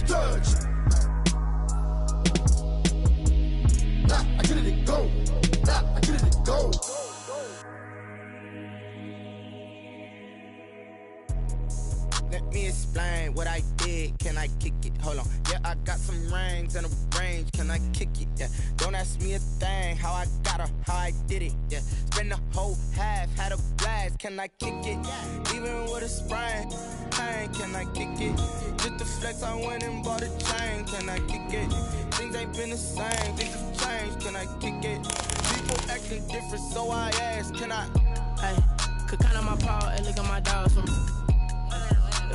touch. Nah, I get it and go. Nah, I get it and go. Let me explain what I did. Can I kick it? Hold on. Yeah, I got some rings and a range. Can I kick it? Yeah. Don't ask me a thing. How I got her, how I did it. Yeah. Spend the whole half, had a blast. Can I kick it? Even with a sprain, pain. Can I kick it? Just the flex, I went and bought a chain. Can I kick it? Things ain't been the same. Things have changed. Can I kick it? People acting different, so I ask. Can I? Hey, could count on my power and look at my dogs from.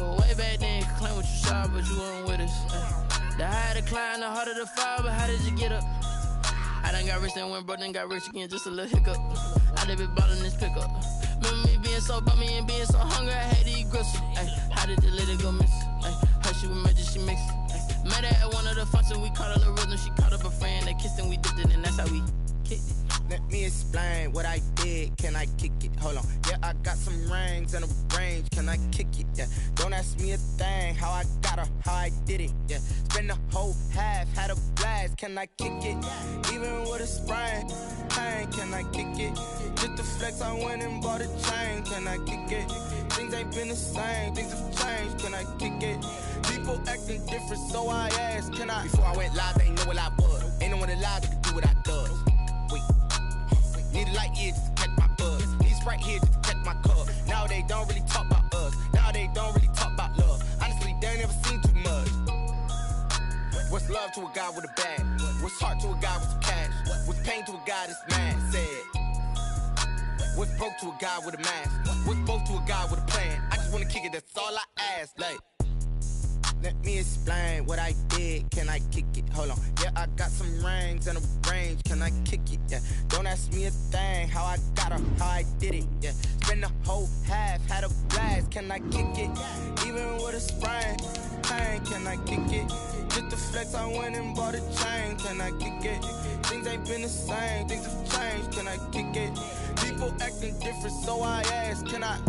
Way back then, could claim what you saw, but you weren't with us. The higher the climb, the harder the fall, but how did you get up? I done got rich and went broke, then got rich again, just a little hiccup. I done been ballin' this pickup. Remember me being so bummy and being so hungry, I had to eat gristle. How did the lady go miss? Her she was magic, she mixed. Met her at one of the functions, we caught a little rhythm. She caught up a friend, they kissed and we dipped it, and that's how we kicked it. Let me explain what I did. Can I kick it? Hold on. Yeah, I got some rings and a range. Can I kick it? Yeah. Don't ask me a thing. How I got her, how I did it. Yeah. Spend the whole half, had a blast. Can I kick it? Even with a sprain, pain. Can I kick it? Just the flex, I went and bought a chain. Can I kick it? Things ain't been the same. Things have changed. Can I kick it? People acting different, so I ask. Can I? Before I went live, they ain't know what I was. Ain't no one alive that could do what I does. Wait. Need a light here just to catch my buzz. Need Sprite here just to catch my cup. Now they don't really talk about us. Now they don't really talk about love. Honestly, they ain't never seen too much. What's love to a guy with a bag? What's heart to a guy with some cash? What's pain to a guy that's mad? Said. What's broke to a guy with a mask? What's broke to a guy with a plan? I just wanna kick it, that's all I ask. Like, let me explain what I did. Can I kick it? Hold on. Yeah, I got some rings and a range. Can I kick it? Yeah. Don't ask me a thing. How I got her, how I did it. Yeah. Spend the whole half, had a blast. Can I kick it? Even with a sprain, pain. Can I kick it? Just the flex, I went and bought a chain. Can I kick it? Things ain't been the same. Things have changed. Can I kick it? People acting different, so I ask. Can I?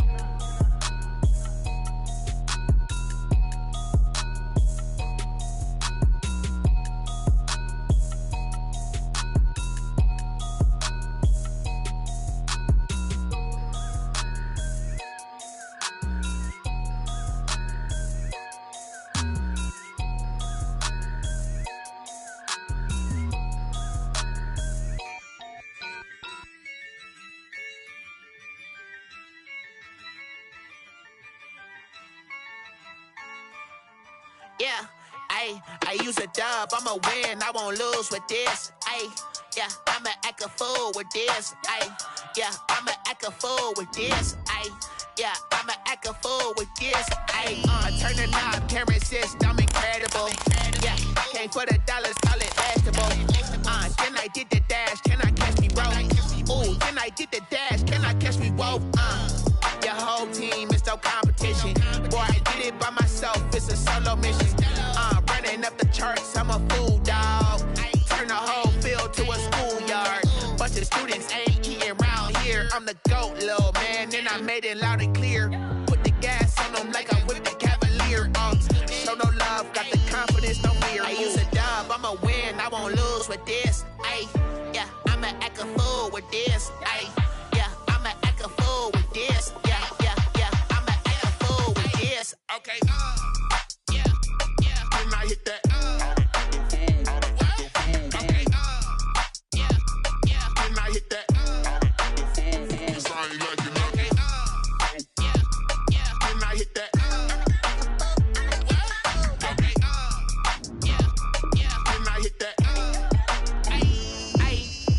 Yeah, I use a dub, I'ma win, I won't lose with this. Yeah, I'ma act a fool with this. Yeah, I'ma act a fool with this. Yeah, I'ma act a fool with this. I turn the knob, camera assist, I'm incredible. Yeah, came for the dollars, call it vegetable. Then I did the dash, can I catch me, bro? Ooh, then I did the dash, can I catch me, whoa? Your whole team is no competition. Boy, I did it by myself, it's a solo mission. Running up the charts, I'm a fool, dog. Turn the whole field to a schoolyard. Bunch of students ain't eating round here. I'm the GOAT, little man, and I made it loud and clear. Put the gas on them like I'm with the Cavalier. Show no love, got the confidence, no fear. I use a dub, I'ma win, I won't lose with this. Yeah, I'ma act a fool with this. Yeah, I'ma act a fool with this. Yeah, I'ma act a fool with this. Okay, yeah, when I hit that. Okay, yeah, when I hit that. When I hit that. Okay, yeah, when I hit that.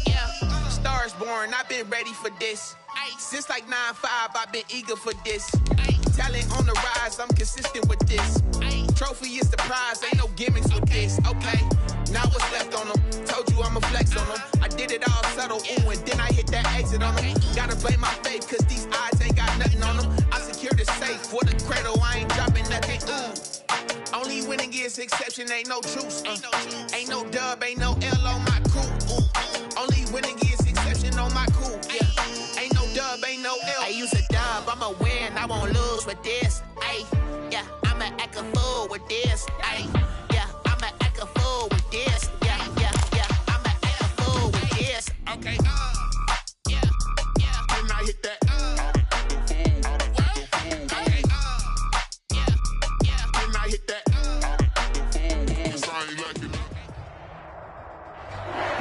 Yeah, stars born, I've been ready for this. Since like 9-5, I've been eager for this. Talent on the rise, I'm consistent with this. Trophy is the prize, ain't no gimmicks with this. Okay, now what's left on them? Told you I'ma flex on them. I did it all subtle, ooh, and then I hit that exit on them. Gotta blame my faith, cause these eyes ain't got nothing on them. I secured the safe for the cradle, I ain't dropping nothing, ooh. Only winning is exception, ain't no truce. Ain't no dub, ain't no L on my crew. Ooh. Only winning is exception on my crew. Yeah, ain't no dub, ain't no L. I use a dub, I'ma win, I won't lose with this. Yeah, I'ma act a fool with this. Yeah,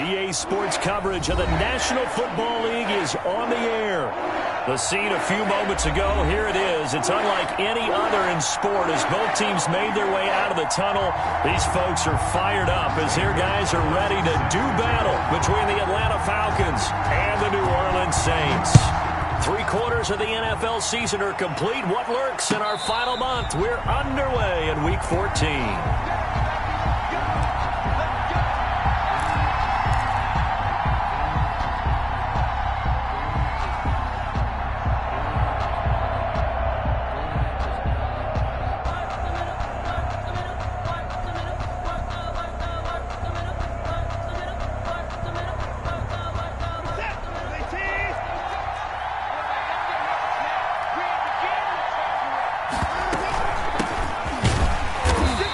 EA Sports coverage of the National Football League is on the air. The scene a few moments ago, here it is. It's unlike any other in sport as both teams made their way out of the tunnel. These folks are fired up as their guys are ready to do battle between the Atlanta Falcons and the New Orleans Saints. 3/4 of the NFL season are complete. What lurks in our final month? We're underway in Week 14.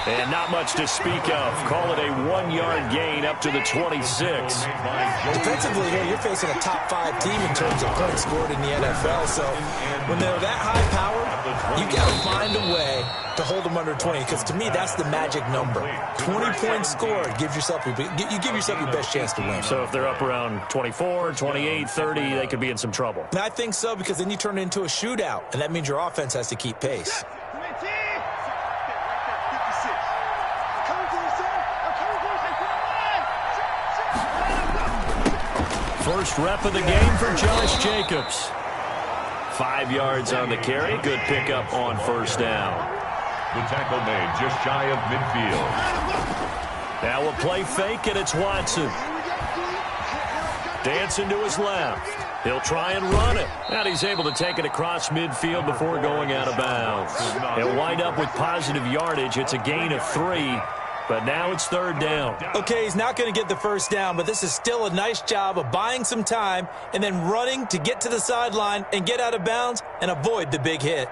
And not much to speak of. Call it a 1-yard gain up to the 26. Defensively here, you're facing a top 5 team in terms of points scored in the NFL. So when they're that high powered, you got to find a way to hold them under 20. Because to me, that's the magic number. 20 points scored. You give yourself your best chance to win. So if they're up around 24, 28, 30, they could be in some trouble. And I think so, because then you turn it into a shootout. And that means your offense has to keep pace. First rep of the game for Josh Jacobs. 5 yards on the carry. Good pickup on first down. The tackle made just shy of midfield. Now a play fake, and it's Watson. Dancing to his left. He'll try and run it. And he's able to take it across midfield before going out of bounds. He'll wind up with positive yardage. It's a gain of 3. But now it's third down. Okay, he's not going to get the first down, but this is still a nice job of buying some time and then running to get to the sideline and get out of bounds and avoid the big hit.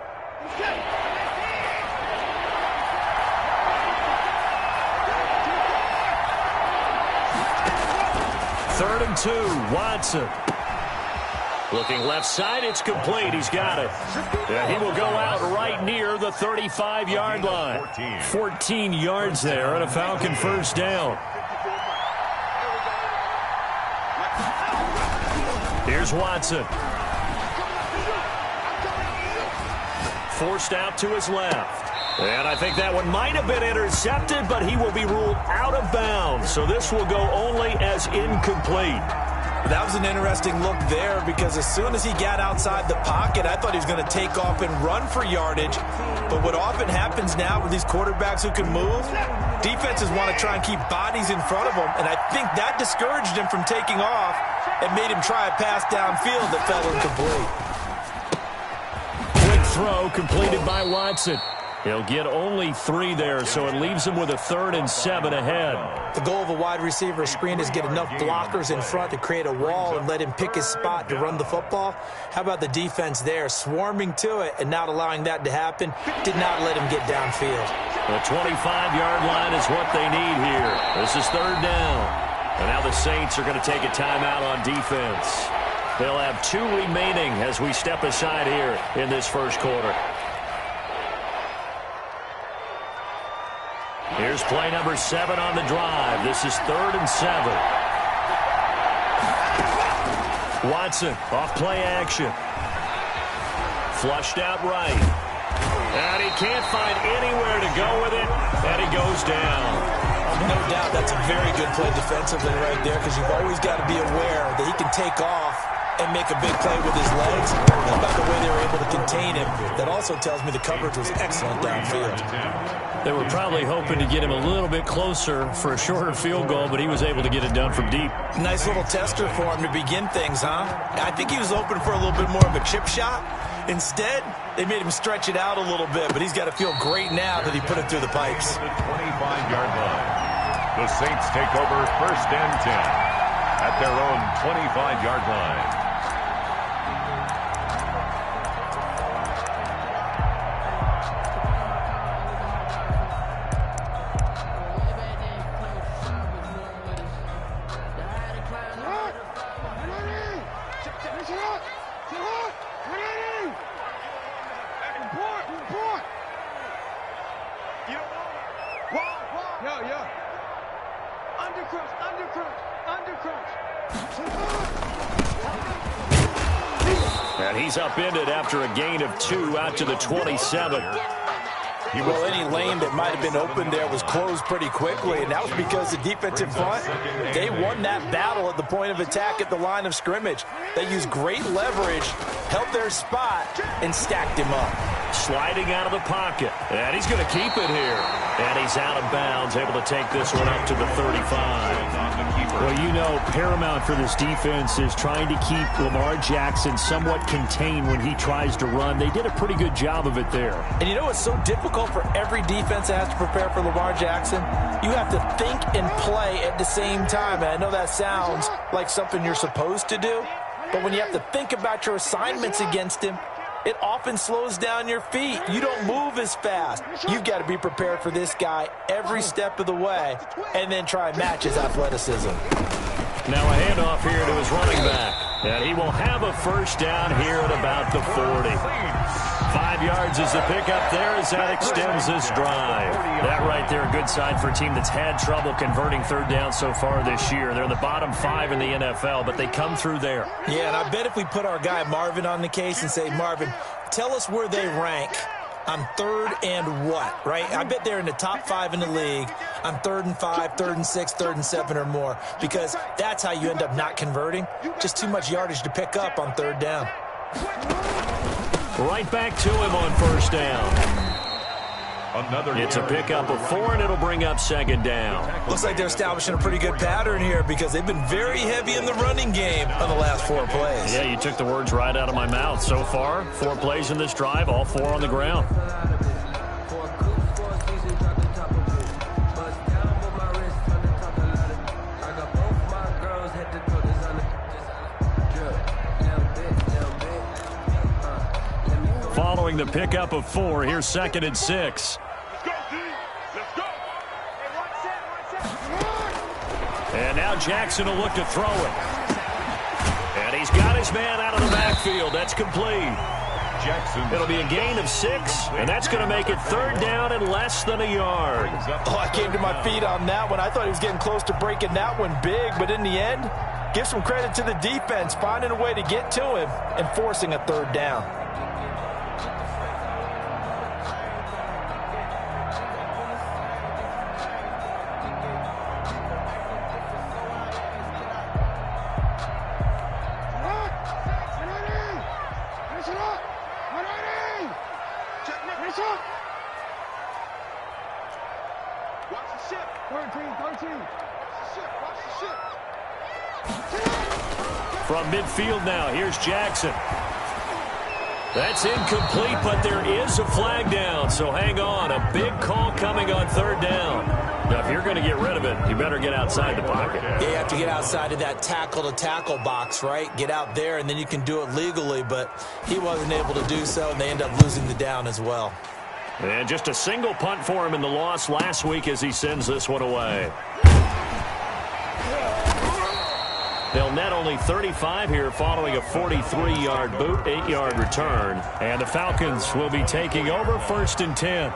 Third and 2, Watson. Looking left side, it's complete. He's got it. He will go out right near the 35-yard line. 14 yards there and a Falcon first down. Here's Watson. Forced out to his left. And I think that one might have been intercepted, but he will be ruled out of bounds. So this will go only as incomplete. That was an interesting look there, because as soon as he got outside the pocket, I thought he was going to take off and run for yardage. But what often happens now with these quarterbacks who can move, defenses want to try and keep bodies in front of them, and I think that discouraged him from taking off and made him try a pass downfield that fell incomplete. Quick throw completed by Watson. He'll get only 3 there, so it leaves him with a 3rd and 7 ahead. The goal of a wide receiver screen is get enough blockers in front to create a wall and let him pick his spot to run the football. How about the defense there, swarming to it and not allowing that to happen? Did not let him get downfield. The 25-yard line is what they need here. This is third down. And now the Saints are going to take a timeout on defense. They'll have 2 remaining as we step aside here in this first quarter. Here's play number 7 on the drive. This is 3rd and 7. Watson off play action. Flushed out right. And he can't find anywhere to go with it. And he goes down. No doubt that's a very good play defensively right there, because you've always got to be aware that he can take off and make a big play with his legs. How about the way they were able to contain him? That also tells me the coverage was excellent downfield. They were probably hoping to get him a little bit closer for a shorter field goal, but he was able to get it done from deep. Nice little tester for him to begin things, huh? I think he was open for a little bit more of a chip shot. Instead, they made him stretch it out a little bit, but he's got to feel great now that he put it through the pipes. The 25-yard line. The Saints take over 1st and 10 at their own 25-yard line. Yeah. Undercross. And he's upended after a gain of 2 out to the 27. Well, any lane that might have been open there was closed pretty quickly, and that was because the defensive front, they won that battle at the point of attack at the line of scrimmage. They used great leverage, held their spot, and stacked him up. Sliding out of the pocket, and he's going to keep it here. And he's out of bounds, able to take this one up to the 35. Well, you know, paramount for this defense is trying to keep Lamar Jackson somewhat contained when he tries to run. They did a pretty good job of it there. And you know what's so difficult for every defense that has to prepare for Lamar Jackson? You have to think and play at the same time. And I know that sounds like something you're supposed to do, but when you have to think about your assignments against him, it often slows down your feet. You don't move as fast. You've got to be prepared for this guy every step of the way and then try and match his athleticism. Now a handoff here to his running back. And he will have a first down here at about the 40. 5 yards is the pickup there as that extends this drive. That right there, a good sign for a team that's had trouble converting third down so far this year. They're in the bottom 5 in the NFL, but they come through there. Yeah, and I bet if we put our guy Marvin on the case and say, Marvin, tell us where they rank on third and what, right? I bet they're in the top 5 in the league on 3rd and 5, 3rd and 6, 3rd and 7 or more, because that's how you end up not converting. Just too much yardage to pick up on third down. Right back to him on first down. It's a pickup of 4, and it'll bring up second down. Looks like they're establishing a pretty good pattern here because they've been very heavy in the running game on the last 4 plays. Yeah, you took the words right out of my mouth. So far, 4 plays in this drive, all 4 on the ground. Following the pickup of 4, here's 2nd and 6. And now Jackson will look to throw it. And he's got his man out of the backfield. That's complete. It'll be a gain of 6, and that's going to make it 3rd down and less than a yard. Oh, I came to my feet on that one. I thought he was getting close to breaking that one big, but in the end, give some credit to the defense, finding a way to get to him and forcing a 3rd down. From midfield now, here's Jackson. That's incomplete, but there is a flag down, so hang on. A big call coming on 3rd down. Now, if you're going to get rid of it, you better get outside the pocket. Yeah, you have to get outside of that tackle-to-tackle box, right? Get out there, and then you can do it legally, but he wasn't able to do so, and they end up losing the down as well. And just a single punt for him in the loss last week as he sends this one away. They'll net only 35 here following a 43-yard boot, 8-yard return. And the Falcons will be taking over 1st and 10.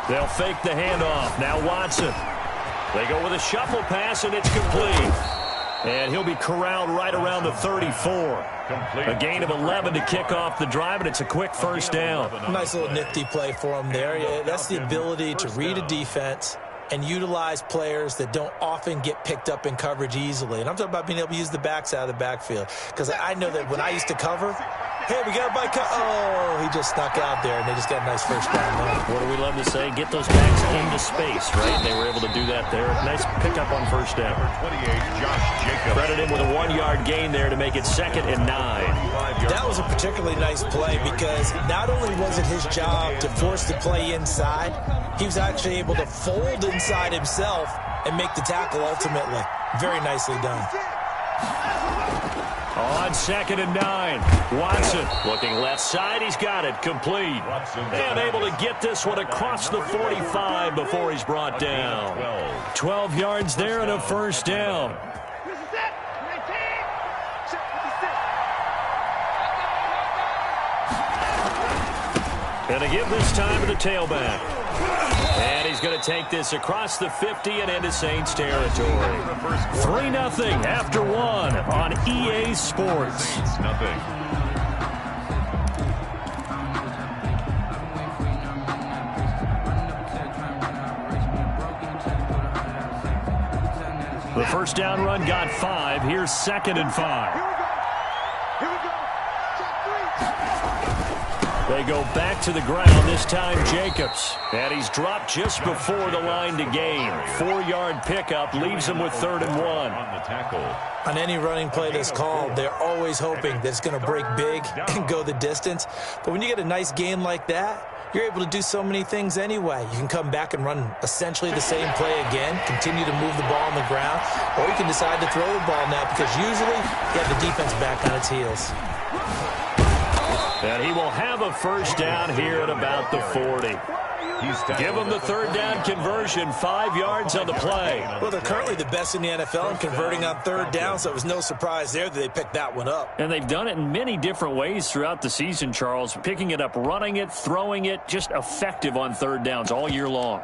They'll fake the handoff. Now Watson. They go with a shuffle pass, and it's complete. And he'll be corralled right around the 34. A gain of 11 to kick off the drive, and it's a quick 1st down. Nice little nifty play for him there. Yeah, that's the ability to read a defense and utilize players that don't often get picked up in coverage easily. And I'm talking about being able to use the backs out of the backfield. Because I know that when I used to cover, hey, we got a bike. Oh, he just snuck out there, and they just got a nice first down there. What do we love to say? Get those backs into space, right? They were able to do that there. Nice pickup on 1st down. Credit him with a 1-yard gain there to make it 2nd and 9. That was a particularly nice play because not only was it his job to force the play inside, he was actually able to fold inside himself and make the tackle ultimately. Very nicely done. On 2nd and 9, Watson looking left side. He's got it. Complete. And able to get this one across the 45 before he's brought down. 12 yards there and a first down. Going to give this time to the tailback. And he's going to take this across the 50 and into Saints territory. 3-0 after 1 on EA Sports. The first down run got 5. Here's 2nd and 5. They go back to the ground, this time Jacobs. And he's dropped just before the line to gain. 4-yard pickup leaves him with 3rd and 1. On any running play that's called, they're always hoping that it's going to break big and go the distance. But when you get a nice gain like that, you're able to do so many things anyway. You can come back and run essentially the same play again, continue to move the ball on the ground, or you can decide to throw the ball now because usually you have the defense back on its heels. And he will have a first down here at about the 40. Give him the 3rd down conversion, 5 yards on the play. Well, they're currently the best in the NFL in converting on 3rd down, so it was no surprise there that they picked that one up. And they've done it in many different ways throughout the season, Charles. Picking it up, running it, throwing it, just effective on 3rd downs all year long.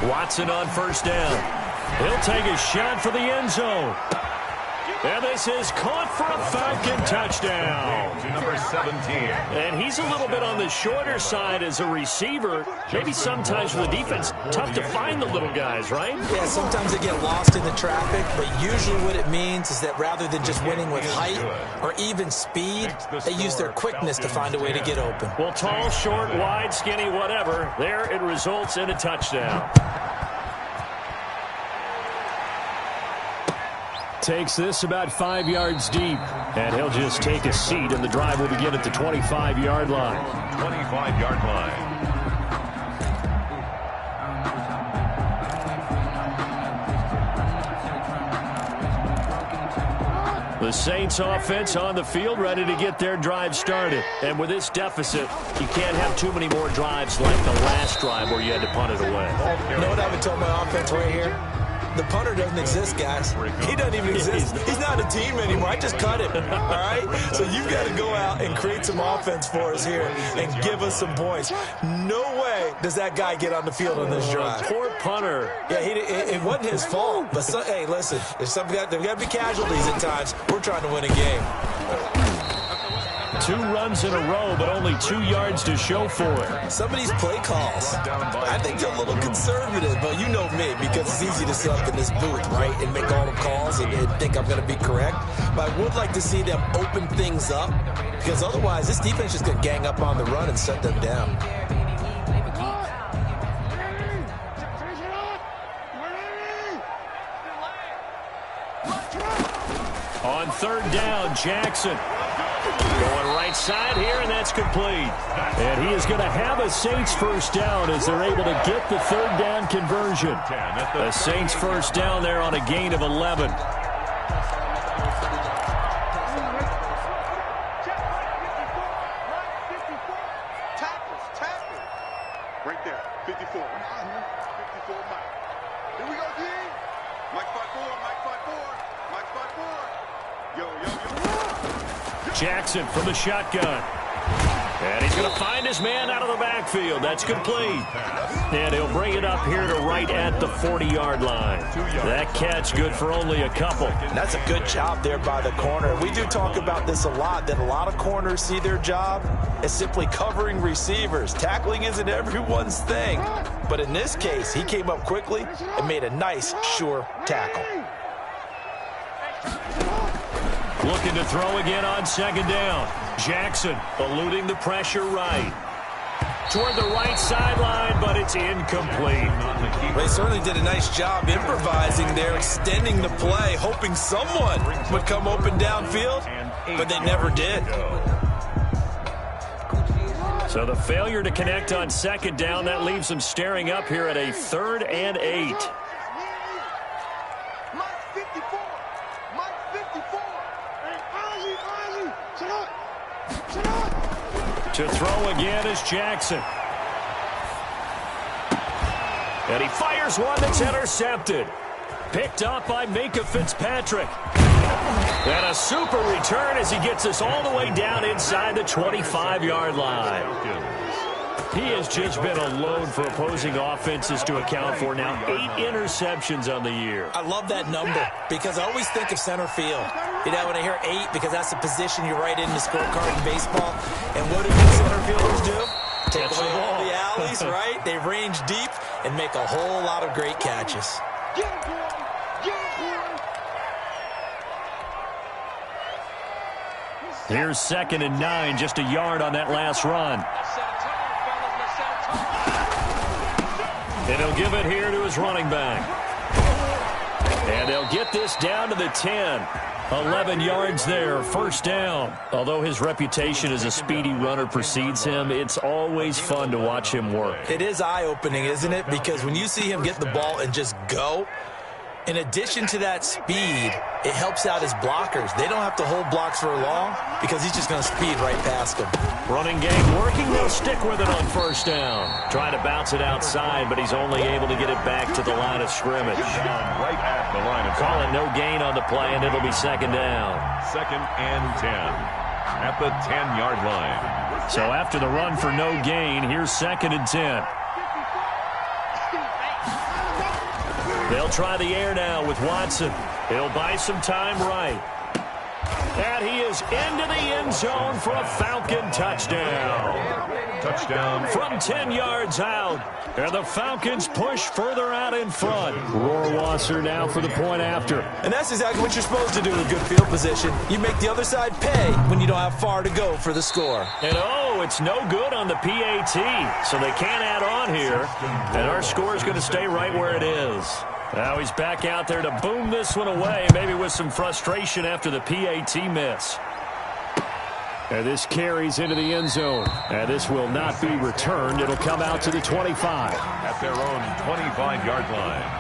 Watson on first down. He'll take a shot for the end zone. And this is caught for a Falcon touchdown. To number 17. And he's a little bit on the shorter side as a receiver. Maybe sometimes for the defense, tough to find the little guys, right? Yeah, sometimes they get lost in the traffic, but usually what it means is that rather than just winning with height or even speed, they use their quickness to find a way to get open. Well, tall, short, wide, skinny, whatever, there it results in a touchdown. Takes this about 5 yards deep, and he'll just take a seat, and the drive will begin at the 25-yard line. 25-yard line. The Saints offense on the field, ready to get their drive started. And with this deficit, you can't have too many more drives like the last drive where you had to punt it away. You know what I would tell my offense right here? The punter doesn't exist, guys. He doesn't even exist. He's not a team anymore. I just cut him, all right? So you've got to go out and create some offense for us here and give us some points. No way does that guy get on the field on this drive. Poor punter. Yeah, it wasn't his fault. But, hey, listen, there's got to be casualties at times. We're trying to win a game. 2 runs in a row, but only 2 yards to show for it. Some of these play calls, I think they're a little conservative, but you know me, because it's easy to sit up in this booth, right, and make all the calls and think I'm going to be correct. But I would like to see them open things up, because otherwise this defense is going to gang up on the run and shut them down. On 3rd down, Jackson. Going right side here, and that's complete. And he is going to have a Saints first down as they're able to get the 3rd down conversion. A Saints first down there on a gain of 11. Right there, 54. 54 Mike. Here we go, D. Mike 5-4, Mike 5-4. Yo. Jackson from the shotgun. And he's going to find his man out of the backfield. That's complete. And he'll bring it up here to right at the 40-yard line. That catch good for only a couple. That's a good job there by the corner. We do talk about this a lot, that a lot of corners see their job as simply covering receivers. Tackling isn't everyone's thing. But in this case, he came up quickly and made a nice, sure tackle. Looking to throw again on 2nd down. Jackson eluding the pressure right. Toward the right sideline, but it's incomplete. They certainly did a nice job improvising there, extending the play, hoping someone would come open downfield, but they never did. So the failure to connect on second down, that leaves them staring up here at a 3rd and 8. To throw again is Jackson. And he fires one that's intercepted. Picked up by Minka Fitzpatrick. And a super return as he gets us all the way down inside the 25-yard line. He has just been alone for opposing offenses to account for now 8 interceptions on the year. I love that number because I always think of center field. You know, when I hear 8, because that's the position you write in the scorecard in baseball. And what do good center fielders do? Take away all the alleys, right? They range deep and make a whole lot of great catches. Here's 2nd and 9, just a yard on that last run. And he'll give it here to his running back. And they'll get this down to the 10. 11 yards there, 1st down. Although his reputation as a speedy runner precedes him, it's always fun to watch him work. It is eye-opening, isn't it? Because when you see him get the ball and just go, in addition to that speed, it helps out his blockers. They don't have to hold blocks for long because he's just going to speed right past them. Running game working. They'll stick with it on 1st down. Trying to bounce it outside, but he's only able to get it back to the line of scrimmage. Right at the line of Call it no gain on the play, and it'll be 2nd down. 2nd and 10 at the 10-yard line. So after the run for no gain, here's 2nd and 10. They'll try the air now with Watson. He'll buy some time right. And he is into the end zone for a Falcon touchdown. Touchdown. From 10 yards out. And the Falcons push further out in front. Rohrwasser now for the point after. And that's exactly what you're supposed to do with good field position. You make the other side pay when you don't have far to go for the score. And it's no good on the PAT. So they can't add on here. And our score is going to stay right where it is. Now he's back out there to boom this one away, maybe with some frustration after the PAT miss. And this carries into the end zone. And this will not be returned. It'll come out to the 25. At their own 25-yard line.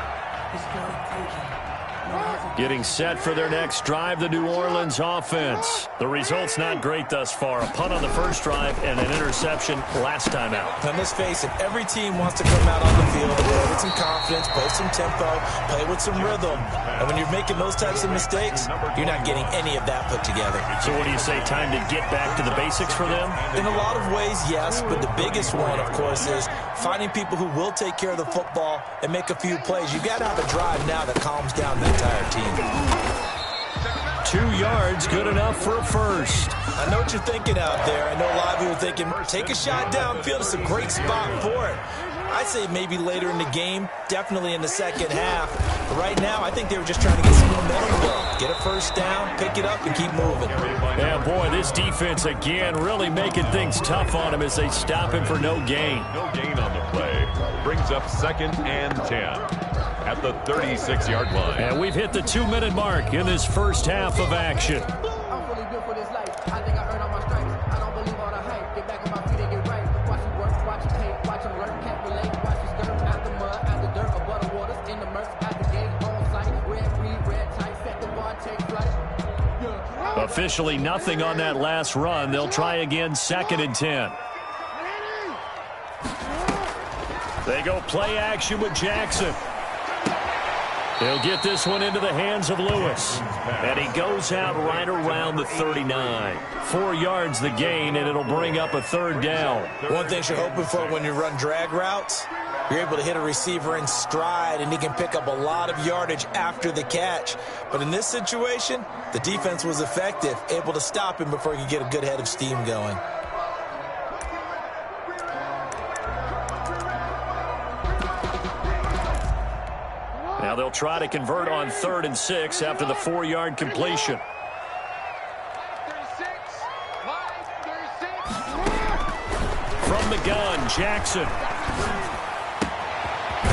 Getting set for their next drive, the New Orleans offense. The result's not great thus far. A punt on the first drive and an interception last time out. And let's face it, every team wants to come out on the field and play with some confidence, post some tempo, play with some rhythm. And when you're making those types of mistakes, you're not getting any of that put together. So what do you say, time to get back to the basics for them? In a lot of ways, yes, but the biggest one, of course, is finding people who will take care of the football and make a few plays. You've got to have a drive now that calms down the entire team. 2 yards, good enough for a first. I know what you're thinking out there. I know a lot of you are thinking, take a shot downfield. It's a great spot for it. I'd say maybe later in the game, definitely in the second half. But right now, I think they were just trying to get some momentum going. Get a first down, pick it up, and keep moving. Yeah, boy, this defense, again, really making things tough on him as they stop him for no gain. No gain on the play. Brings up 2nd and 10. At the 36-yard line. And we've hit the 2-minute mark in this first half of action. I'm fully built for this life. I think I earned all my stripes. I don't believe all the hype. Get back on my feet and get right. Watch it work, watch it hate, watch it learn, can't relate. Watch it skirt out the mud, out the dirt, above the waters, in the murk, at the gate, on sight. Red, green, red, tight, set the bar, take flight. Officially nothing on that last run. They'll try again, 2nd and 10. They go play action with Jackson. He'll get this one into the hands of Lewis. And he goes out right around the 39. 4 yards the gain, and it'll bring up a 3rd down. One thing you're hoping for when you run drag routes, you're able to hit a receiver in stride, and he can pick up a lot of yardage after the catch. But in this situation, the defense was effective, able to stop him before he could get a good head of steam going. Now they'll try to convert on 3rd and 6 after the 4-yard completion. From the gun, Jackson.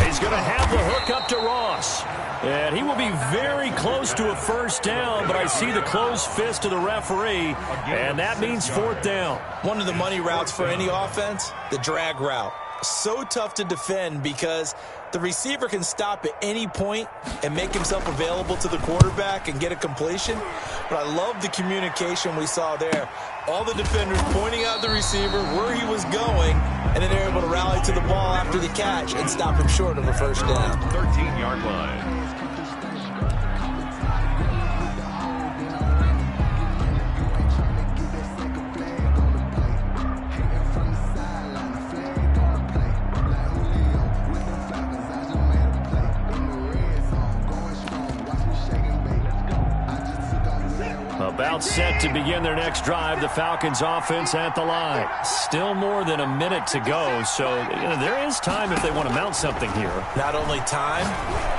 He's going to have the hook up to Ross. And he will be very close to a first down, but I see the closed fist of the referee, and that means fourth down. One of the money routes for any offense, the drag route. So tough to defend because the receiver can stop at any point and make himself available to the quarterback and get a completion. But I love the communication we saw there. All the defenders pointing out the receiver, where he was going, and then they're able to rally to the ball after the catch and stop him short of a first down. 13-yard line. About set to begin their next drive, the Falcons offense at the line. Still more than a minute to go, so there is time if they want to mount something here. Not only time,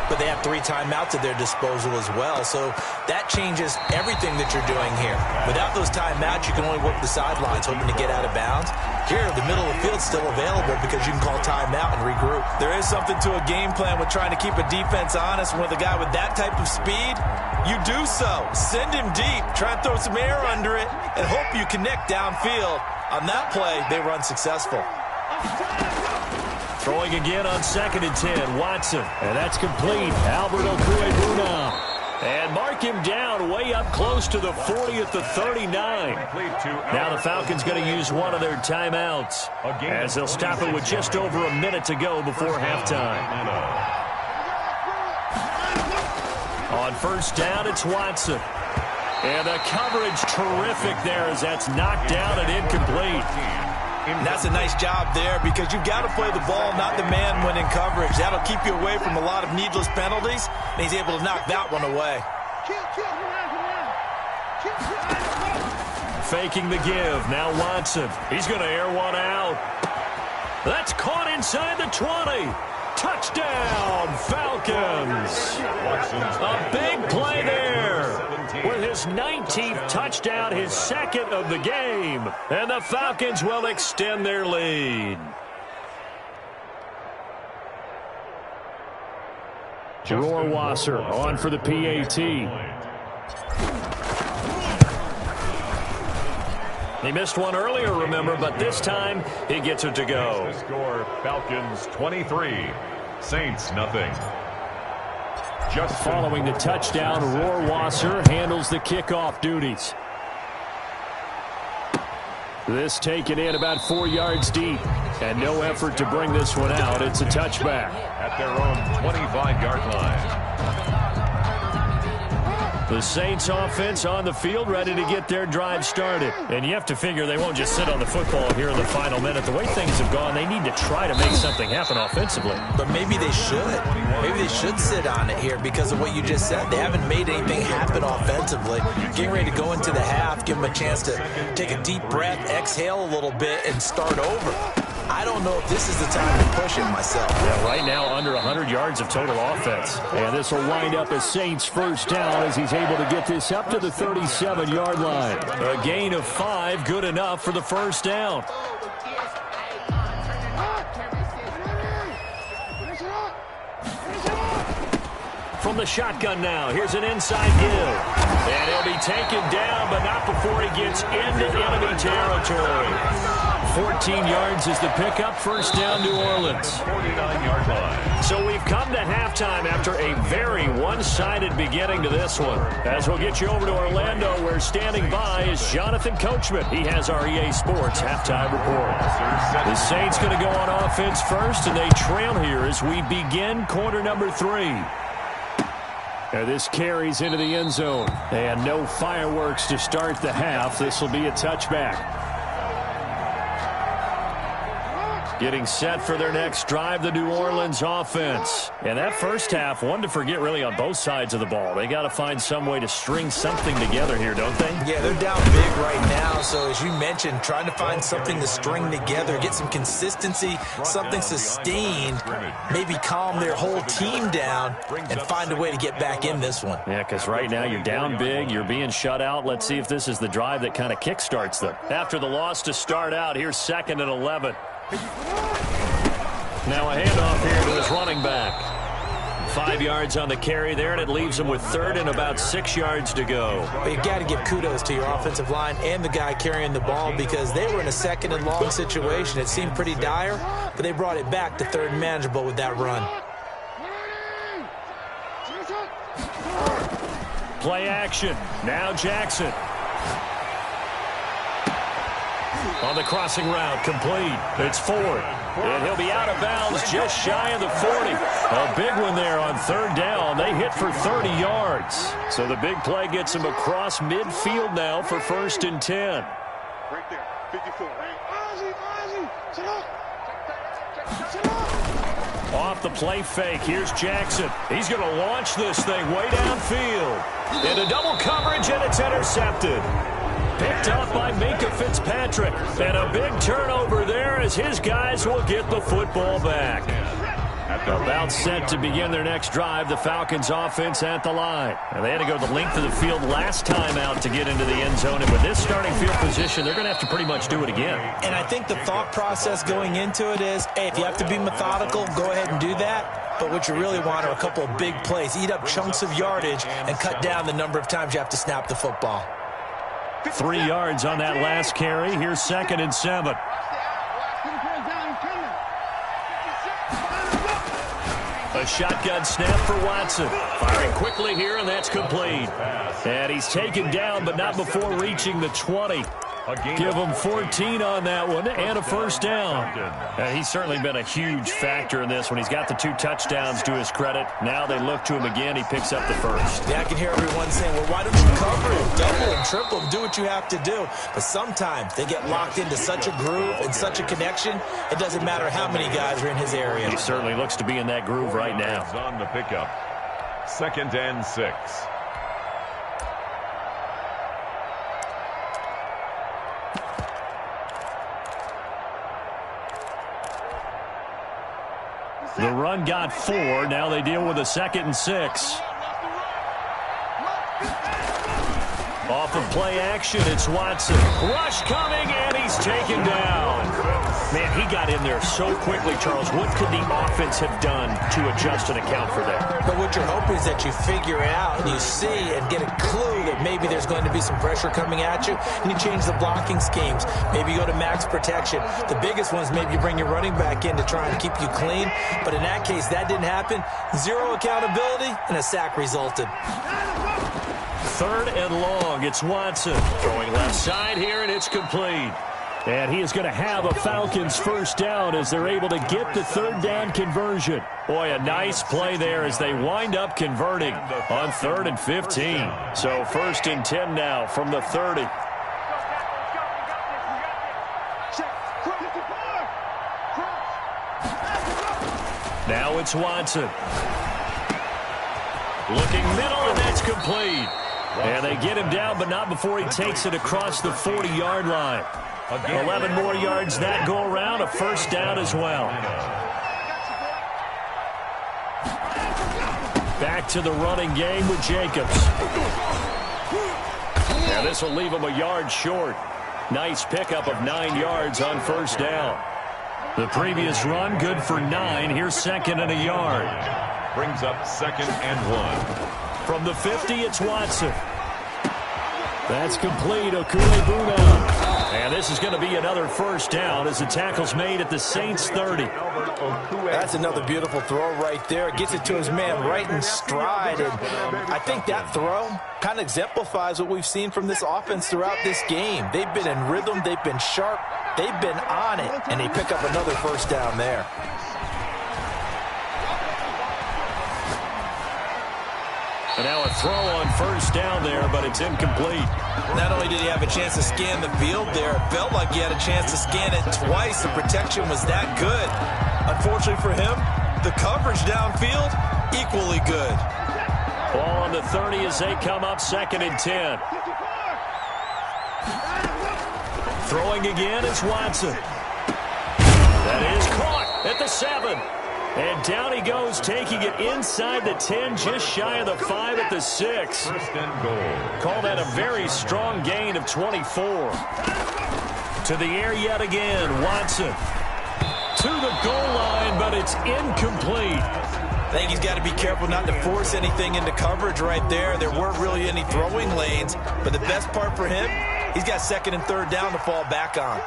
but they have 3 timeouts at their disposal as well, so that changes everything that you're doing here. Without those timeouts, you can only work the sidelines, hoping to get out of bounds. Here, the middle of the field's still available because you can call timeout and regroup. There is something to a game plan with trying to keep a defense honest. With a guy with that type of speed, you do so. Send him deep, try and throw some air under it, and hope you connect downfield. On that play, they run successful. Throwing again on 2nd and 10, Watson. And that's complete. Albert Okwuegbunam. And mark him down way up close to the 40 at the 39. Now the Falcons going to use one of their timeouts as they'll stop it with just over a minute to go before halftime. On first down, it's Watson. And the coverage terrific there as that's knocked down and incomplete. And that's a nice job there because you've got to play the ball, not the man when in coverage. That'll keep you away from a lot of needless penalties, and he's able to knock that one away. Faking the give. Now Watson. He's going to air one out. That's caught inside the 20. Touchdown, Falcons. A big play there. With his 19th touchdown, his 2nd of the game. And the Falcons will extend their lead. Rohrwasser on for the PAT. He missed one earlier, remember, but this time he gets it to go. The score, Falcons 23, Saints nothing. Just following the touchdown, Rohrwasser handles the kickoff duties. This taken in about 4 yards deep, and no effort to bring this one out. It's a touchback. At their own 25-yard line. The Saints offense on the field, ready to get their drive started. And you have to figure they won't just sit on the football here in the final minute. The way things have gone, they need to try to make something happen offensively. But maybe they should. Maybe they should sit on it here because of what you just said. They haven't made anything happen offensively. Getting ready to go into the half, give them a chance to take a deep breath, exhale a little bit, and start over. I don't know if this is the time to push it myself. Yeah, right now under 100 yards of total offense. And this will wind up as Saints first down as he's able to get this up to the 37-yard line. A gain of 5, good enough for the first down. From the shotgun now, here's an inside give. And he'll be taken down, but not before he gets into enemy territory. 14 yards is the pickup, first down, New Orleans. 49-yard line. So we've come to halftime after a very one-sided beginning to this one. As we'll get you over to Orlando, where standing by is Jonathan Coachman. He has our EA Sports halftime report. The Saints going to go on offense first, and they trail here as we begin quarter number 3. And this carries into the end zone. And no fireworks to start the half. This will be a touchback. Getting set for their next drive, the New Orleans offense. And that first half, one to forget really on both sides of the ball. They got to find some way to string something together here, don't they? Yeah, they're down big right now. So as you mentioned, trying to find something to string together, get some consistency, something sustained, maybe calm their whole team down and find a way to get back in this one. Yeah, because right now you're down big, you're being shut out. Let's see if this is the drive that kind of kickstarts them. After the loss to start out, here's 2nd and 11. Now a handoff here to his running back. 5 yards on the carry there, and it leaves him with third and about 6 yards to go. But you got to give kudos to your offensive line and the guy carrying the ball because they were in a second and long situation. It seemed pretty dire, but they brought it back to third and manageable with that run. Play action. Now Jackson. On the crossing route, complete. It's Ford. And he'll be out of bounds just shy of the 40. A big one there on third down. They hit for 30 yards. So the big play gets him across midfield now for 1st and 10. Right there, 54. Off the play fake, here's Jackson. He's going to launch this thing way downfield. Into double coverage, and it's intercepted. Picked up by Minka Fitzpatrick. And a big turnover there as his guys will get the football back. About set to begin their next drive, the Falcons offense at the line. And they had to go the length of the field last time out to get into the end zone. And with this starting field position, they're going to have to pretty much do it again. And I think the thought process going into it is, hey, if you have to be methodical, go ahead and do that. But what you really want are a couple of big plays. Eat up chunks of yardage and cut down the number of times you have to snap the football. 3 yards on that last carry. Here's 2nd and 7. A shotgun snap for Watson. Firing quickly here, and that's complete. And he's taken down, but not before reaching the 20. Give him 14 on that one and a first down. He's certainly been a huge factor in this one. He's got the 2 touchdowns to his credit. Now they look to him again. He picks up the first. Yeah, I can hear everyone saying, well, why don't you cover him, double him, triple him, do what you have to do. But sometimes they get locked into such a groove and such a connection, it doesn't matter how many guys are in his area. He certainly looks to be in that groove right now. On the pickup. 2nd and 6. The run got 4. Now they deal with a 2nd and 6. Off of play action, it's Watson. Rush coming, and he's taken down. Man, he got in there so quickly, Charles. What could the offense have done to adjust and account for that? But what you're hoping is that you figure it out and you see and get a clue that maybe there's going to be some pressure coming at you, and you change the blocking schemes. Maybe you go to max protection. The biggest one is maybe you bring your running back in to try and keep you clean. But in that case, that didn't happen. 0 accountability, and a sack resulted. 3rd and long. It's Watson throwing left side here, and it's complete. And he is going to have a Falcons first down as they're able to get the 3rd down conversion. Boy, a nice play there as they wind up converting on 3rd and 15. So 1st and 10 now from the 30. Now it's Watson. Looking middle, and that's complete. And they get him down, but not before he takes it across the 40-yard line. 11 more yards that go around, a first down as well. Back to the running game with Jacobs. Now this will leave him a yard short. Nice pickup of 9 yards on first down. The previous run, good for 9. Here's 2nd and a yard. Brings up 2nd and 1. From the 50, it's Watson. That's complete. Okule-Buna. And this is going to be another first down as the tackle's made at the Saints 30. That's another beautiful throw right there. Gets it to his man right in stride. And I think that throw kind of exemplifies what we've seen from this offense throughout this game. They've been in rhythm. They've been sharp. They've been on it. And they pick up another first down there. And now a throw on first down there, but it's incomplete. Not only did he have a chance to scan the field there, it felt like he had a chance to scan it twice. The protection was that good. Unfortunately for him, the coverage downfield, equally good. Ball on the 30 as they come up 2nd and 10. Throwing again is Watson. That is caught at the 7. And down he goes, taking it inside the 10, just shy of the 5 at the 6. First and goal. Call that a very strong gain of 24. To the air yet again, Watson. to the goal line, but it's incomplete. I think he's got to be careful not to force anything into coverage right there. There weren't really any throwing lanes, but the best part for him, he's got second and third down to fall back on.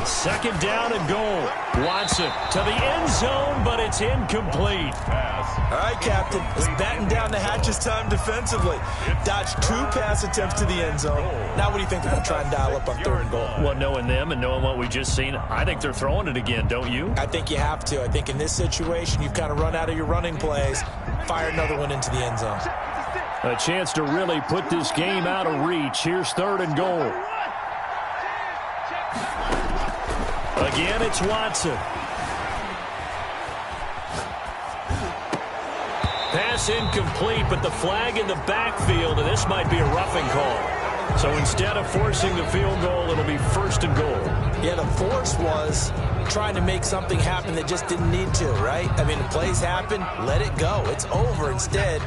Second down and goal. Watson to the end zone, but it's incomplete. All right, Captain. It's batten down the hatches time defensively. Dodged 2 pass attempts to the end zone. Now what do you think they're going to try and dial up on third and goal? Well, knowing them and knowing what we just seen, I think they're throwing it again, don't you? I think you have to. I think in this situation, you've kind of run out of your running plays. Fire another one into the end zone. A chance to really put this game out of reach. Here's third and goal. Again, it's Watson. Pass incomplete, but the flag in the backfield, and this might be a roughing call. So instead of forcing the field goal, it'll be first and goal. Yeah, the force was trying to make something happen that just didn't need to, right? I mean, the plays happen, let it go. It's over. Instead,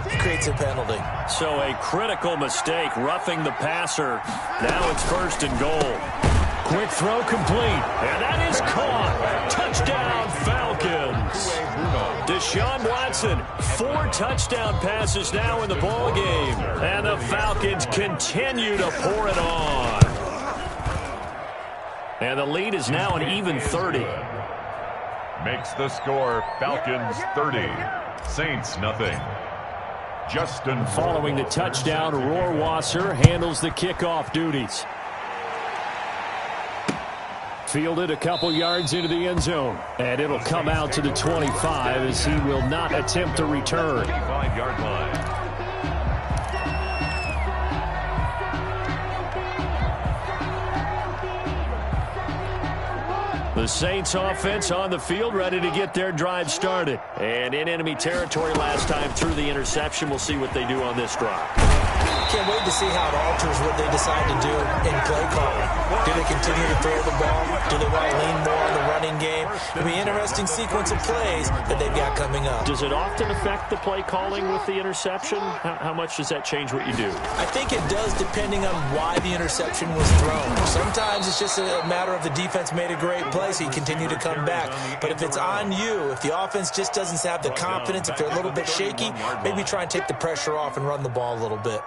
it creates a penalty. So a critical mistake, roughing the passer. Now it's first and goal. Quick throw complete, and that is caught. Touchdown, Falcons. Deshaun Watson, 4 touchdown passes now in the ball game, and the Falcons continue to pour it on. And the lead is now an even 30. Makes the score Falcons 30, Saints nothing. Justin Following the touchdown, Rohrwasser handles the kickoff duties. Fielded a couple yards into the end zone, and it'll come out to the 25 as he will not attempt to return. 25-yard line. The Saints offense on the field, ready to get their drive started. And in enemy territory last time through the interception. We'll see what they do on this drive. Can't wait to see how it alters what they decide to do in play calling. Do they continue to throw the ball? Do they want to lean more on the running game? It'll be an interesting sequence of plays that they've got coming up. Does it often affect the play calling with the interception? How much does that change what you do? I think it does, depending on why the interception was thrown. Sometimes it's just a matter of the defense made a great play, so you continue to come back. But if it's on you, if the offense just doesn't have the confidence, if they're a little bit shaky, maybe try and take the pressure off and run the ball a little bit.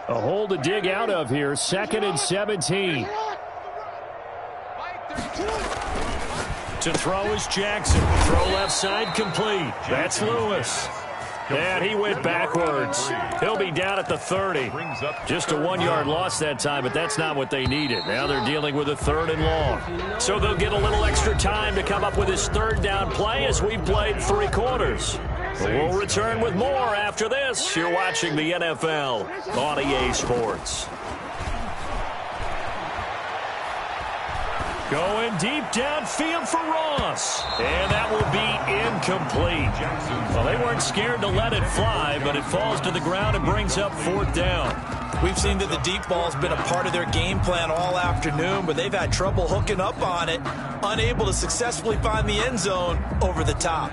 A hole to dig out of here. 2nd and 17. To throw is Jackson. Throw left side complete. That's Lewis. And he went backwards. He'll be down at the 30. Just a 1-yard loss that time, but that's not what they needed. Now they're dealing with a 3rd and long. So they'll get a little extra time to come up with his 3rd down play as we played 3 quarters. We'll return with more after this. You're watching the NFL on EA Sports. Going deep downfield for Ross. And that will be incomplete. Well, they weren't scared to let it fly, but it falls to the ground and brings up 4th down. We've seen that the deep ball's been a part of their game plan all afternoon, but they've had trouble hooking up on it, unable to successfully find the end zone over the top.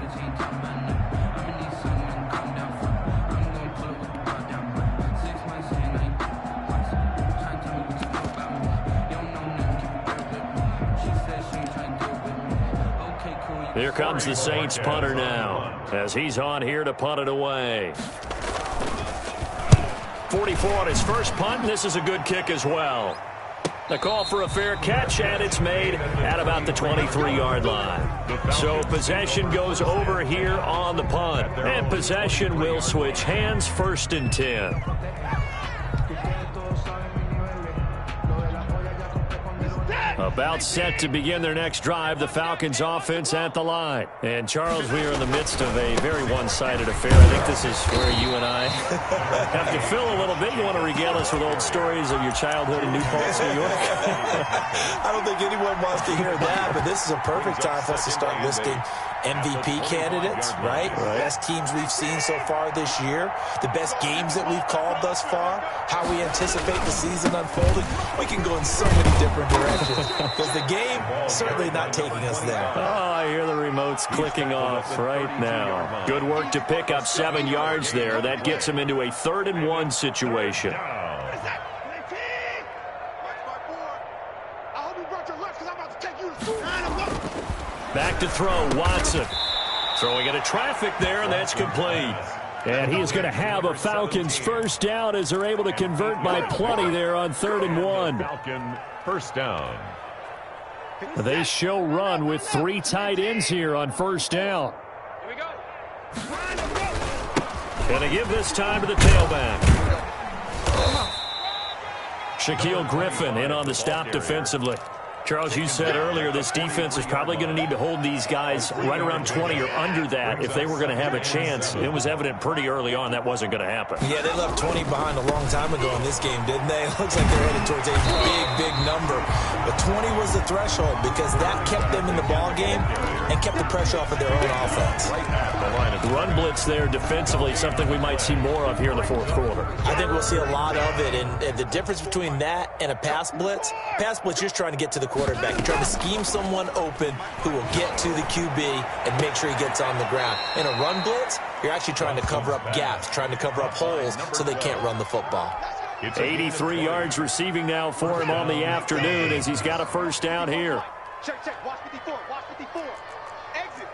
Here comes the Saints punter now, as he's on here to punt it away. 44 on his first punt, and this is a good kick as well. The call for a fair catch, and it's made at about the 23-yard line. So possession goes over here on the punt, and possession will switch hands, 1st and 10. About set to begin their next drive, the Falcons offense at the line. And Charles, we are in the midst of a very one-sided affair. I think this is where you and I have to fill a little bit. You want to regale us with old stories of your childhood in New Paltz, New York? I don't think anyone wants to hear that, but this is a perfect time for us to start listing MVP candidates, right? Best teams we've seen so far this year, the best games that we've called thus far, how we anticipate the season unfolding. We can go in so many different directions because the game certainly not taking us there. Oh, I hear the remotes clicking off right now. Good work to pick up 7 yards there. That gets him into a 3rd and 1 situation. Back to throw, Watson. Throwing into traffic there, and that's complete. And he is going to have a Falcons first down as they're able to convert by plenty there on 3rd and 1. Falcon first down. They show run with 3 tight ends here on first down. Here we go. And they give this time to the tailback. Shaquille Griffin in on the stop defensively. Charles, you said earlier this defense is probably going to need to hold these guys right around 20 or under that if they were going to have a chance. It was evident pretty early on that wasn't going to happen. Yeah, they left 20 behind a long time ago in this game, didn't they? It looks like they're headed towards a big number. But 20 was the threshold because that kept them in the ball game and kept the pressure off of their own offense. Run blitz there defensively, something we might see more of here in the 4th quarter. I think we'll see a lot of it, and the difference between that and a pass blitz, you're just trying to get to the quarterback. You're trying to scheme someone open who will get to the QB and make sure he gets on the ground. In a run blitz, you're actually trying to cover up gaps, trying to cover up holes so they can't run the football. 83 yards receiving now for him on the afternoon as he's got a first down here. Check. Watch 54. Watch 54. Exit.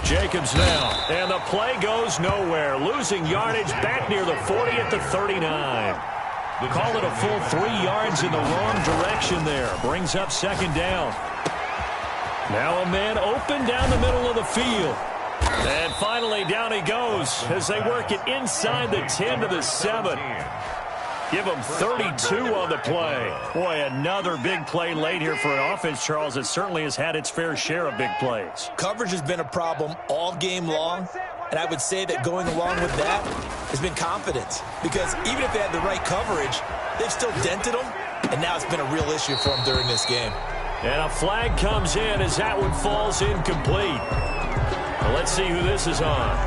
Jacobs now, and the play goes nowhere. Losing yardage back near the 40 at the 39. Call it a full 3 yards in the wrong direction there. Brings up 2nd down. Now a man open down the middle of the field. And finally down he goes as they work it inside the 10 to the 7. Give him 32 on the play. Boy, another big play late here for an offense, Charles, that certainly has had its fair share of big plays. Coverage has been a problem all game long, and I would say that going along with that has been confidence. Because even if they had the right coverage, they've still dented them, and now it's been a real issue for them during this game. And a flag comes in as that one falls incomplete. Well, let's see who this is on.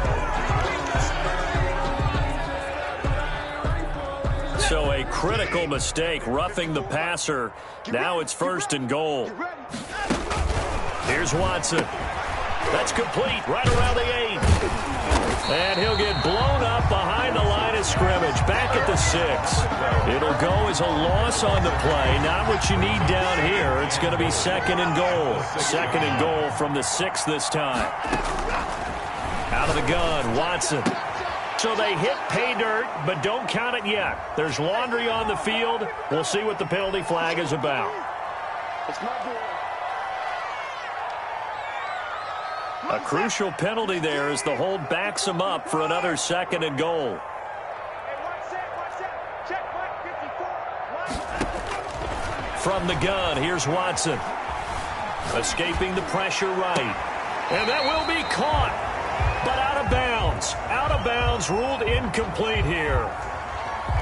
So a critical mistake, roughing the passer. Now it's 1st and goal. Here's Watson. That's complete right around the 8. And he'll get blown up behind the line of scrimmage. Back at the 6. It'll go as a loss on the play. Not what you need down here. It's going to be 2nd and goal. 2nd and goal from the 6 this time. Out of the gun, Watson. So they hit pay dirt, but don't count it yet. There's laundry on the field. We'll see what the penalty flag is about. It's my boy. A crucial penalty there as the hold backs him up for another 2nd and goal. From the gun, here's Watson. Escaping the pressure right. And that will be caught. But out of bounds. Out of bounds, ruled incomplete here.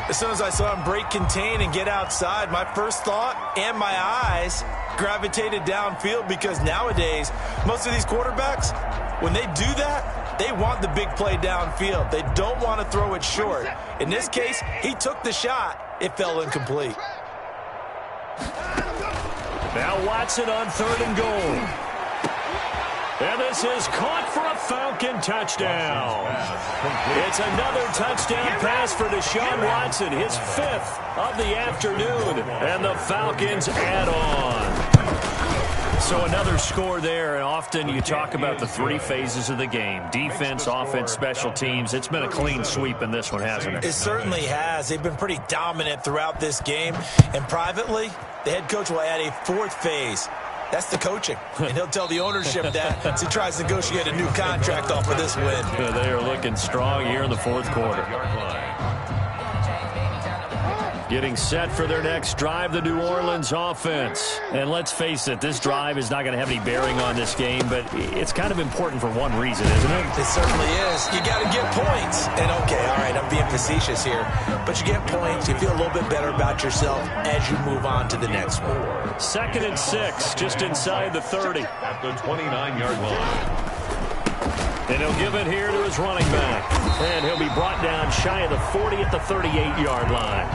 As soon as I saw him break contain and get outside, my first thought and my eyes gravitated downfield because nowadays, most of these quarterbacks, when they do that, they want the big play downfield. They don't want to throw it short. In this case, he took the shot. It fell incomplete. Now Watson on 3rd and goal. And this is caught for a Falcon touchdown. It's another touchdown pass for Deshaun Watson, his 5th of the afternoon. And the Falcons add on. So another score there, and often you talk about the 3 phases of the game. Defense, offense, special teams. It's been a clean sweep in this one, hasn't it? It certainly has. They've been pretty dominant throughout this game. And privately, the head coach will add a 4th phase. That's the coaching. And he'll tell the ownership that as he tries to negotiate a new contract off of this win. They are looking strong here in the 4th quarter. Getting set for their next drive, the New Orleans offense. And let's face it, this drive is not going to have any bearing on this game, but it's kind of important for one reason, isn't it? It certainly is. You got to get points. And okay, all right, I'm being facetious here. But you get points, you feel a little bit better about yourself as you move on to the next one. 2nd and 6, just inside the 30. At the 29-yard line. And he'll give it here to his running back. And he'll be brought down shy of the 40 at the 38-yard line.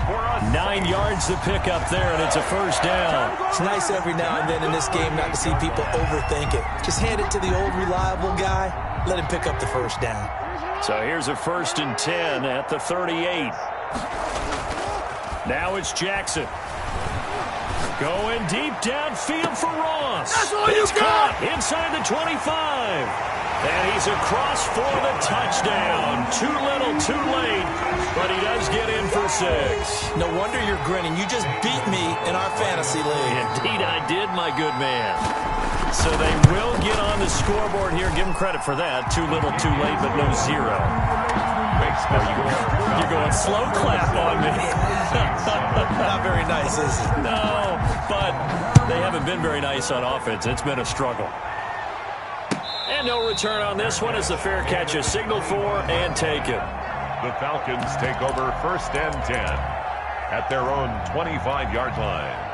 9 yards to pick up there, and it's a first down. It's nice every now and then in this game not to see people overthink it. Just hand it to the old reliable guy. Let him pick up the first down. So here's a 1st and 10 at the 38. Now it's Jackson. Going deep downfield for Ross. That's all you got. Inside the 25. And he's across for the touchdown. Too little, too late. But he does get in for 6. No wonder you're grinning. You just beat me in our fantasy league. Indeed I did, my good man. So they will get on the scoreboard here. Give them credit for that. Too little, too late, but no 0. You're going slow clap on me. Not very nice, is it? No, but they haven't been very nice on offense. It's been a struggle. And no return on this one as the fair catch is signaled for and taken. The Falcons take over 1st and 10 at their own 25-yard line.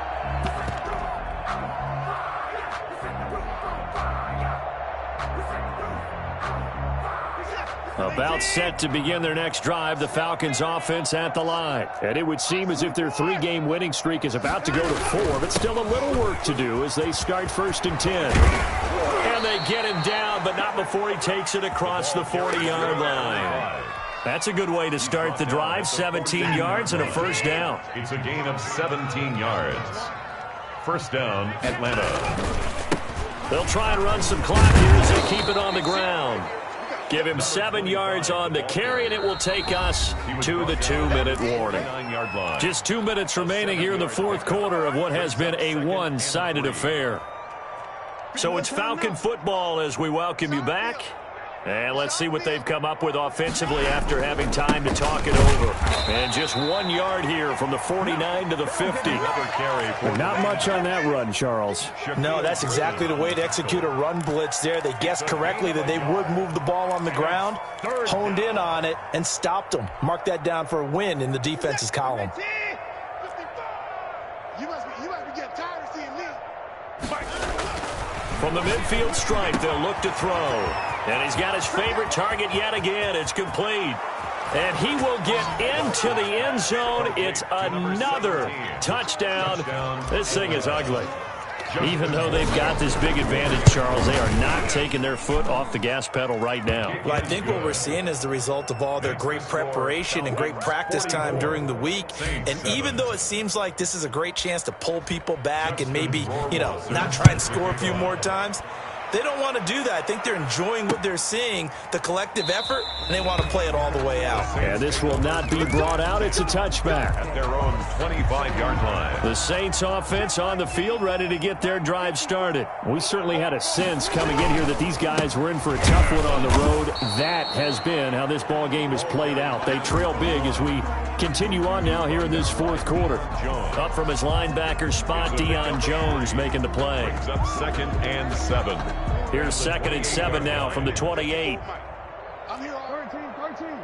About set to begin their next drive, the Falcons offense at the line. And it would seem as if their 3-game winning streak is about to go to 4, but still a little work to do as they start 1st and 10. And they get him down, but not before he takes it across the 40-yard line. That's a good way to start the drive, 17 yards and a 1st down. It's a gain of 17 yards. 1st down, Atlanta. They'll try and run some clock here as they keep it on the ground. Give him 7 yards on the carry, and it will take us to the 2-minute warning. Just 2 minutes remaining here in the 4th quarter of what has been a one-sided affair. So it's Falcon football as we welcome you back. And let's see what they've come up with offensively after having time to talk it over. And just 1 yard here from the 49 to the 50. Not much on that run, Charles. No, that's exactly the way to execute a run blitz there. They guessed correctly that they would move the ball on the ground, honed in on it, and stopped them. Mark that down for a win in the defense's column. You must be getting tired of seeing me. From the midfield stripe, they'll look to throw. And he's got his favorite target yet again. It's complete. And he will get into the end zone. It's another touchdown. This thing is ugly. Even though they've got this big advantage, Charles, they are not taking their foot off the gas pedal right now. Well, I think what we're seeing is the result of all their great preparation and great practice time during the week. And even though it seems like this is a great chance to pull people back and maybe, not try and score a few more times, they don't want to do that. I think they're enjoying what they're seeing, the collective effort, and they want to play it all the way out. And this will not be brought out. It's a touchback. At their own 25-yard line. The Saints offense on the field ready to get their drive started. We certainly had a sense coming in here that these guys were in for a tough one on the road. That has been how this ball game is played out. They trail big as we continue on now here in this 4th quarter. Up from his linebacker spot, Deion Jones making the play. Brings up 2nd and 7. Here's 2nd and 7 now from the 28. I'm here all 13. 180!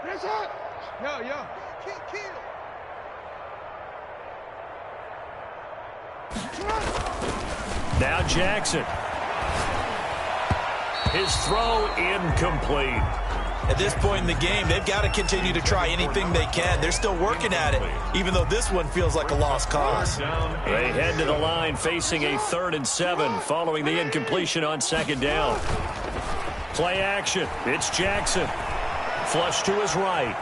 Finish up! Yo. Kill. Now Jackson. His throw incomplete. At this point in the game, they've got to continue to try anything they can. They're still working at it, even though this one feels like a lost cause. They head to the line facing a 3rd and 7 following the incompletion on 2nd down. Play action. It's Jackson. Flush to his right.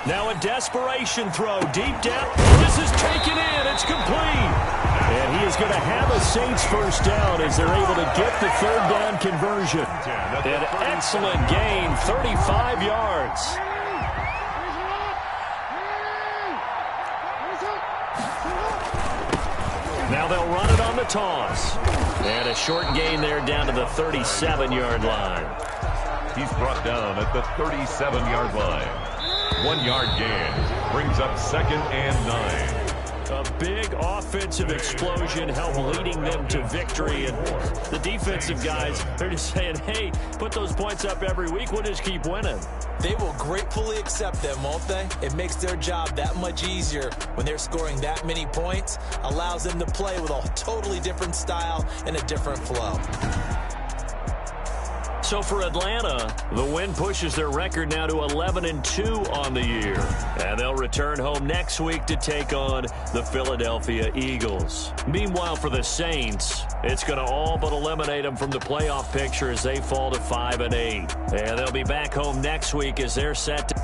Now a desperation throw deep down. This is taken in. It's complete. And he is going to have a Saints 1st down as they're able to get the 3rd down conversion. An excellent gain, 35 yards. Now they'll run it on the toss. And a short gain there down to the 37-yard line. He's brought down at the 37-yard line. 1 yard gain brings up 2nd and 9. A big offensive explosion helped leading them to victory. And the defensive guys, they're just saying, hey, put those points up every week. We'll just keep winning. They will gratefully accept them, won't they? It makes their job that much easier when they're scoring that many points. Allows them to play with a totally different style and a different flow. So for Atlanta, the win pushes their record now to 11-2 on the year. And they'll return home next week to take on the Philadelphia Eagles. Meanwhile, for the Saints, it's going to all but eliminate them from the playoff picture as they fall to 5-8. And they'll be back home next week as they're set to